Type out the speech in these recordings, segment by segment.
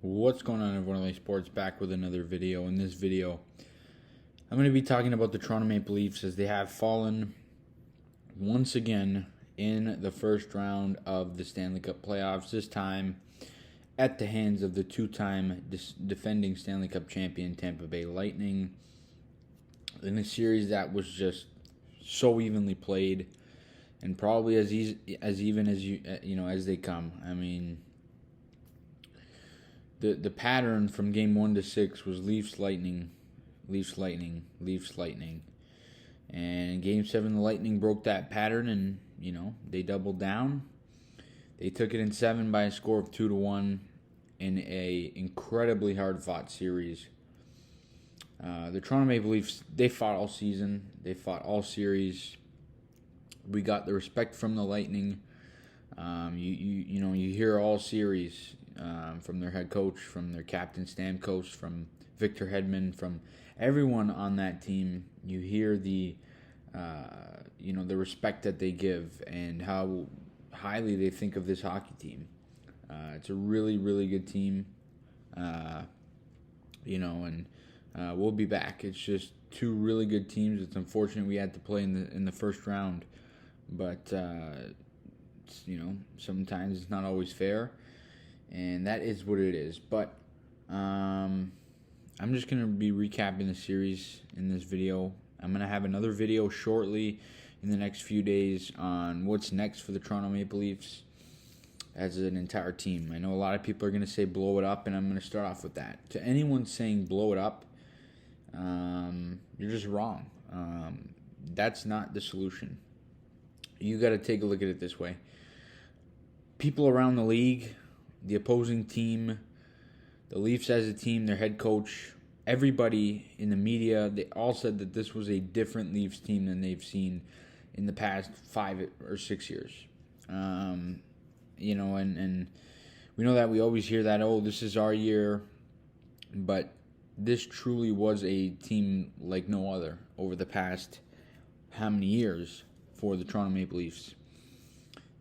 What's going on, everyone? LA Sports back with another video. In this video, I'm going to be talking about the Toronto Maple Leafs as they have fallen once again in the first round of the Stanley Cup playoffs, this time at the hands of the two-time defending Stanley Cup champion Tampa Bay Lightning in a series that was just so evenly played and probably as even as they come. I mean, the pattern from game 1 to 6 was Leafs Lightning, Leafs Lightning, Leafs Lightning. And in game 7 the Lightning broke that pattern and, they doubled down. They took it in 7 by a score of 2-1 in a incredibly hard-fought series. The Toronto Maple Leafs, they fought all season. They fought all series. We got the respect from the Lightning. You hear all series from their head coach, from their captain Stamkos, from Victor Hedman, from everyone on that team. You hear the respect that they give and how highly they think of this hockey team. It's a really, really good team. We'll be back. It's just two really good teams. It's unfortunate we had to play in the first round, but sometimes it's not always fair, and that is what it is. But I'm just going to be recapping the series in this video. I'm going to have another video shortly in the next few days on what's next for the Toronto Maple Leafs as an entire team. I know a lot of people are going to say blow it up, and I'm going to start off with that. To anyone saying blow it up, you're just wrong. That's not the solution. You got to take a look at it this way. People around the league, the opposing team, the Leafs as a team, their head coach, everybody in the media, they all said that this was a different Leafs team than they've seen in the past 5 or 6 years. And we know that we always hear that, oh, this is our year, but this truly was a team like no other over the past how many years for the Toronto Maple Leafs.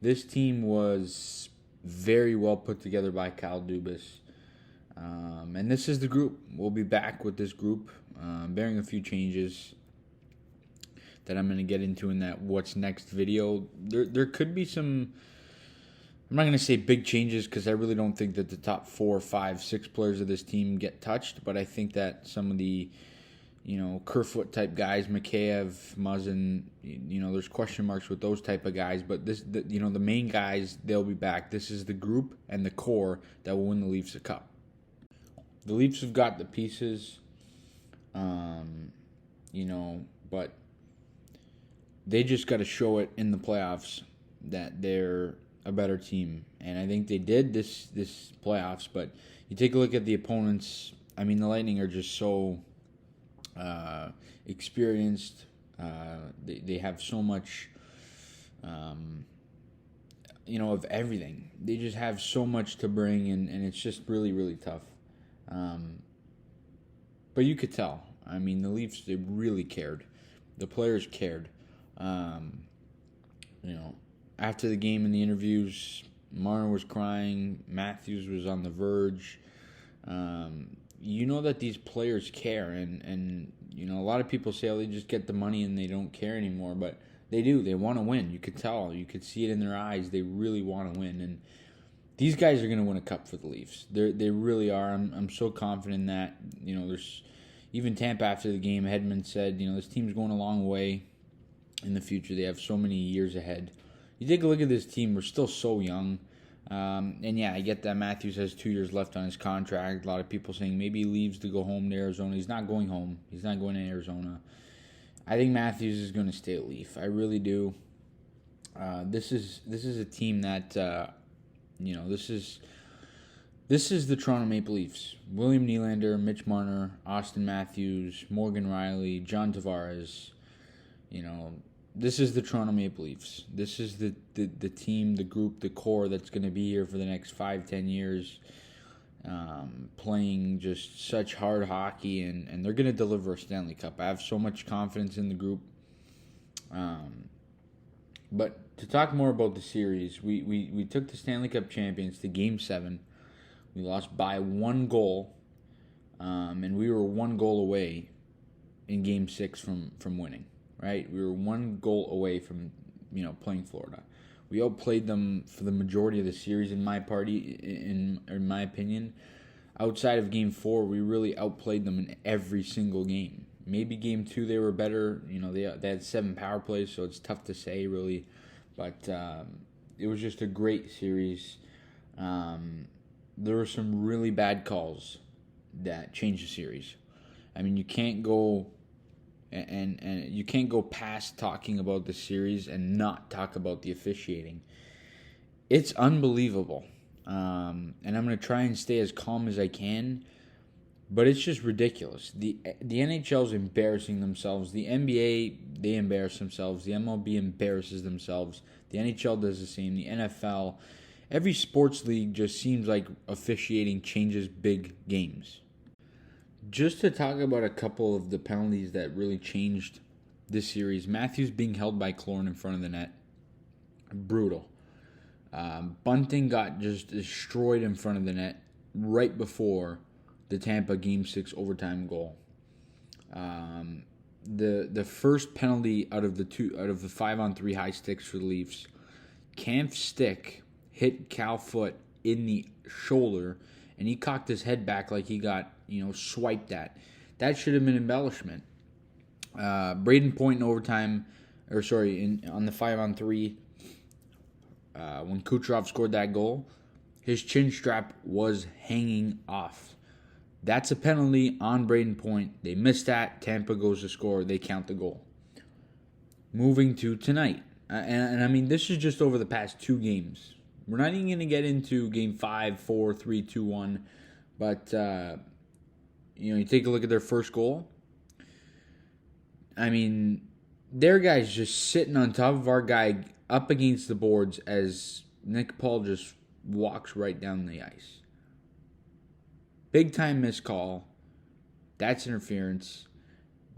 This team was very well put together by Kyle Dubas. And this is the group. We'll be back with this group, bearing a few changes that I'm going to get into in that what's next video. There could be some, I'm not going to say big changes because I really don't think that the top 4, 5, 6 players of this team get touched, but I think that some of the, Kerfoot type guys, Mikheyev, Muzzin, there's question marks with those type of guys, but the main guys, they'll be back. This is the group and the core that will win the Leafs a cup. The Leafs have got the pieces, but they just got to show it in the playoffs that they're a better team. And I think they did this playoffs, but you take a look at the opponents. I mean, the Lightning are just so experienced. They have so much, of everything. They just have so much to bring, and it's just really, really tough. But you could tell. I mean, the Leafs, they really cared. The players cared. After the game in the interviews, Marner was crying. Matthews was on the verge. That these players care. And a lot of people say, oh, they just get the money and they don't care anymore. But they do. They want to win. You could tell. You could see it in their eyes. They really want to win. And these guys are going to win a cup for the Leafs. They really are. I'm so confident in that. There's even Tampa after the game, Hedman said, this team's going a long way in the future. They have so many years ahead. You take a look at this team. We're still so young. And yeah, I get that Matthews has 2 years left on his contract. A lot of people saying maybe he leaves to go home to Arizona. He's not going home. He's not going to Arizona. I think Matthews is going to stay at Leaf. I really do. This is a team that this is the Toronto Maple Leafs. William Nylander, Mitch Marner, Austin Matthews, Morgan Riley, John Tavares. This is the Toronto Maple Leafs. This is the team, the group, the core that's going to be here for the next 5-10 years, playing just such hard hockey, and they're going to deliver a Stanley Cup. I have so much confidence in the group. But to talk more about the series, we took the Stanley Cup champions to Game 7, We lost by 1 goal, and we were 1 goal away in Game 6 from winning, right? We were 1 goal away from, playing Florida. We outplayed them for the majority of the series, in my opinion. Outside of Game 4, we really outplayed them in every single game. Maybe Game 2 they were better. They had 7 power plays, so it's tough to say, really. But it was just a great series. There were some really bad calls that changed the series. I mean, you can't go and you can't go past talking about the series and not talk about the officiating. It's unbelievable. And I'm going to try and stay as calm as I can, but it's just ridiculous. The NHL's embarrassing themselves. The NBA, they embarrass themselves. The MLB embarrasses themselves. The NHL does the same. The NFL, every sports league just seems like officiating changes big games. Just to talk about a couple of the penalties that really changed this series. Matthews being held by Clorn in front of the net. Brutal. Bunting got just destroyed in front of the net right before the Tampa Game 6 overtime goal. The first penalty out of the 5-on-3 high sticks for the Leafs, Camp's stick hit Cal Foot in the shoulder, and he cocked his head back like he got swiped at. That should have been embellishment. Braden Point in overtime, on the 5-on-3. When Kucherov scored that goal, his chin strap was hanging off. That's a penalty on Braden Point. They missed that. Tampa goes to score. They count the goal. Moving to tonight. And I mean, this is just over the past 2 games. We're not even going to get into Game 5, 4, 3, 2, 1. But, you take a look at their first goal. I mean, their guy's just sitting on top of our guy up against the boards as Nick Paul just walks right down the ice. Big time missed call. That's interference.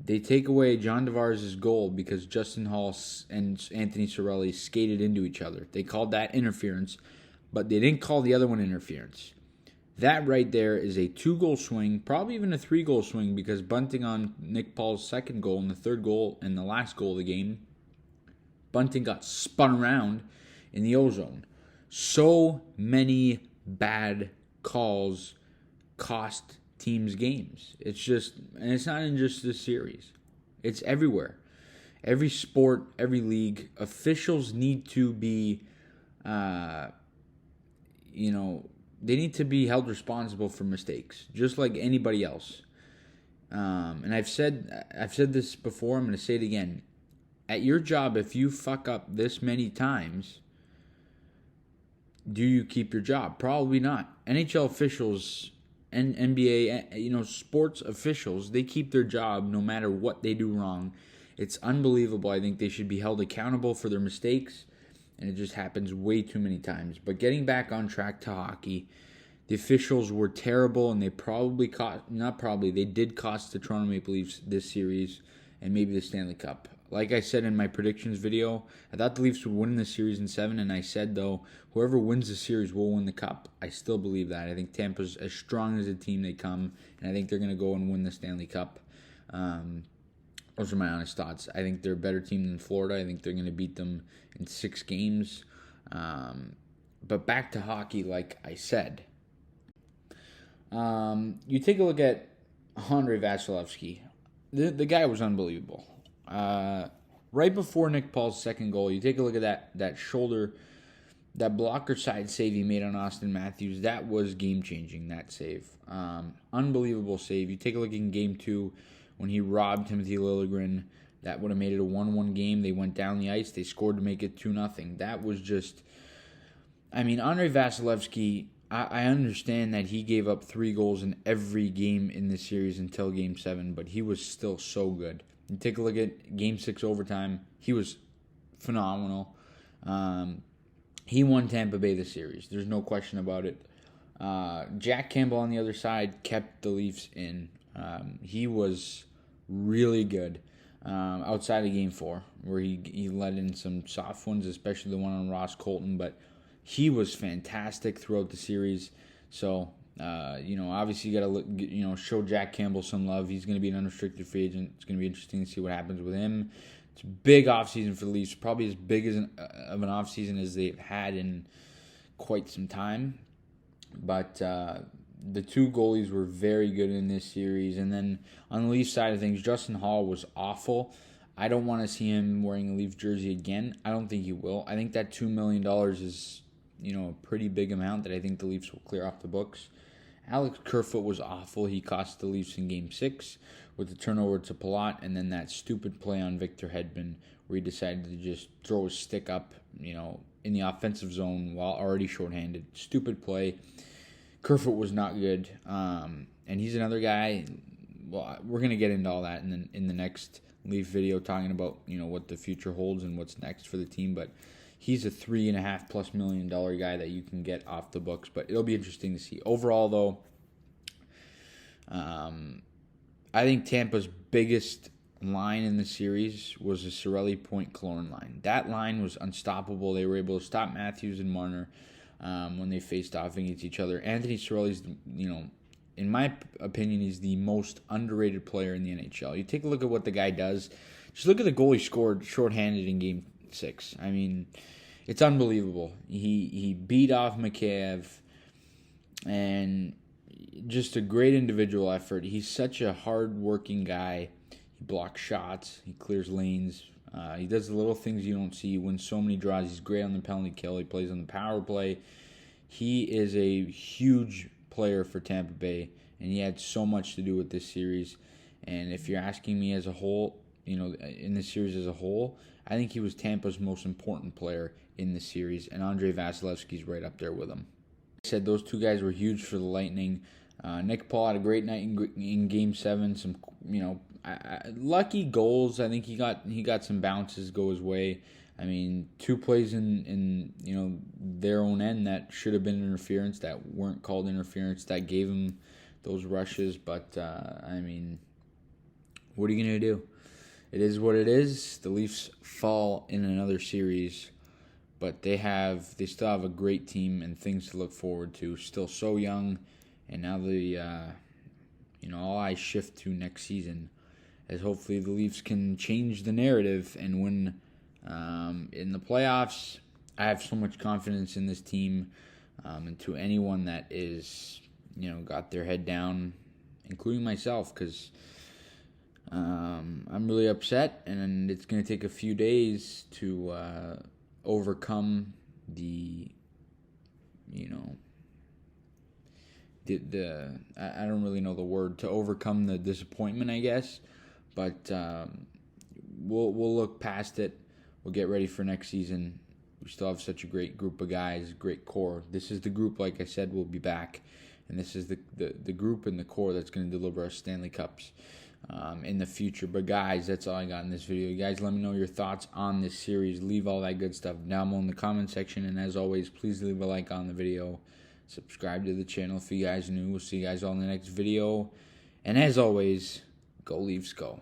They take away John Tavares' goal because Justin Hall and Anthony Cirelli skated into each other. They called that interference, but they didn't call the other one interference. That right there is a 2-goal swing, probably even a 3-goal swing, because Bunting on Nick Paul's second goal and the third goal and the last goal of the game, Bunting got spun around in the O-zone. So many bad calls cost teams games. It's not in just this series. It's everywhere. Every sport, every league. Officials need to be, they need to be held responsible for mistakes, just like anybody else. And I've said this before. I'm going to say it again. At your job, if you fuck up this many times, do you keep your job? Probably not. NHL officials and NBA, sports officials, they keep their job no matter what they do wrong. It's unbelievable. I think they should be held accountable for their mistakes, and it just happens way too many times. But getting back on track to hockey, the officials were terrible, and they did cost the Toronto Maple Leafs this series and maybe the Stanley Cup. Like I said in my predictions video, I thought the Leafs would win the series in 7, and I said, though, whoever wins the series will win the Cup. I still believe that. I think Tampa's as strong as a team they come, and I think they're going to go and win the Stanley Cup. Those are my honest thoughts. I think they're a better team than Florida. I think they're going to beat them in 6 games. But back to hockey, like I said. You take a look at Andre Vasilevskiy. The guy was unbelievable. Right before Nick Paul's second goal, you take a look at that shoulder, that blocker side save he made on Austin Matthews. That was game-changing, that save. Unbelievable save. You take a look in Game 2 when he robbed Timothy Liljegren. That would have made it a 1-1 game. They went down the ice. They scored to make it 2-0. That was just... I mean, Andre Vasilevskiy, I understand that he gave up 3 goals in every game in this series until Game 7, but he was still so good. You take a look at Game 6 overtime. He was phenomenal. He won Tampa Bay the series. There's no question about it. Jack Campbell on the other side kept the Leafs in. He was really good outside of Game 4, where he let in some soft ones, especially the one on Ross Colton, but he was fantastic throughout the series. So Obviously you got to look, show Jack Campbell some love. He's going to be an unrestricted free agent. It's going to be interesting to see what happens with him. It's a big offseason for the Leafs, probably as big of an offseason as they've had in quite some time. But the two goalies were very good in this series. And then on the Leafs side of things, Justin Hall was awful. I don't want to see him wearing a Leafs jersey again. I don't think he will. I think that $2 million is, a pretty big amount that I think the Leafs will clear off the books. Alex Kerfoot was awful. He cost the Leafs in Game 6 with the turnover to Palat, and then that stupid play on Victor Hedman where he decided to just throw his stick up, in the offensive zone while already shorthanded. Stupid play. Kerfoot was not good, and he's another guy. Well, we're going to get into all that in the next Leaf video, talking about what the future holds and what's next for the team, but he's a $3.5+ million guy that you can get off the books, but it'll be interesting to see. Overall, though, I think Tampa's biggest line in the series was the Cirelli Point Killorn line. That line was unstoppable. They were able to stop Matthews and Marner when they faced off against each other. Anthony Cirelli's, in my opinion, he's the most underrated player in the NHL. You take a look at what the guy does. Just look at the goal he scored shorthanded in Game 6. I mean, it's unbelievable. He beat off Mikheyev, and just a great individual effort. He's such a hard-working guy. He blocks shots. He clears lanes. He does the little things you don't see. He wins so many draws. He's great on the penalty kill. He plays on the power play. He is a huge player for Tampa Bay, and he had so much to do with this series. And if you're asking me as a whole, in this series as a whole, I think he was Tampa's most important player in the series, and Andrei Vasilevsky's right up there with him. I said those two guys were huge for the Lightning. Nick Paul had a great night in Game 7. Some, lucky goals. I think he got some bounces go his way. I mean, two plays in their own end that should have been interference, that weren't called interference, that gave him those rushes. But, what are you going to do? It is what it is. The Leafs fall in another series, but they still have a great team and things to look forward to. Still so young, and now all eyes shift to next season, as hopefully the Leafs can change the narrative and win in the playoffs. I have so much confidence in this team, and to anyone that is, got their head down, including myself, because I'm really upset, and it's going to take a few days to overcome the I don't really know the word, to overcome the disappointment, I guess. But we'll look past it. We'll get ready for next season. We still have such a great group of guys, great core. This is the group, like I said, will be back. And this is the group and the core that's going to deliver us Stanley Cups in the future. But guys, that's all I got in this video. You guys, let me know your thoughts on this series. Leave all that good stuff down below in the comment section. And as always, please leave a like on the video. Subscribe to the channel if you guys are new. We'll see you guys all in the next video. And as always, go Leafs go.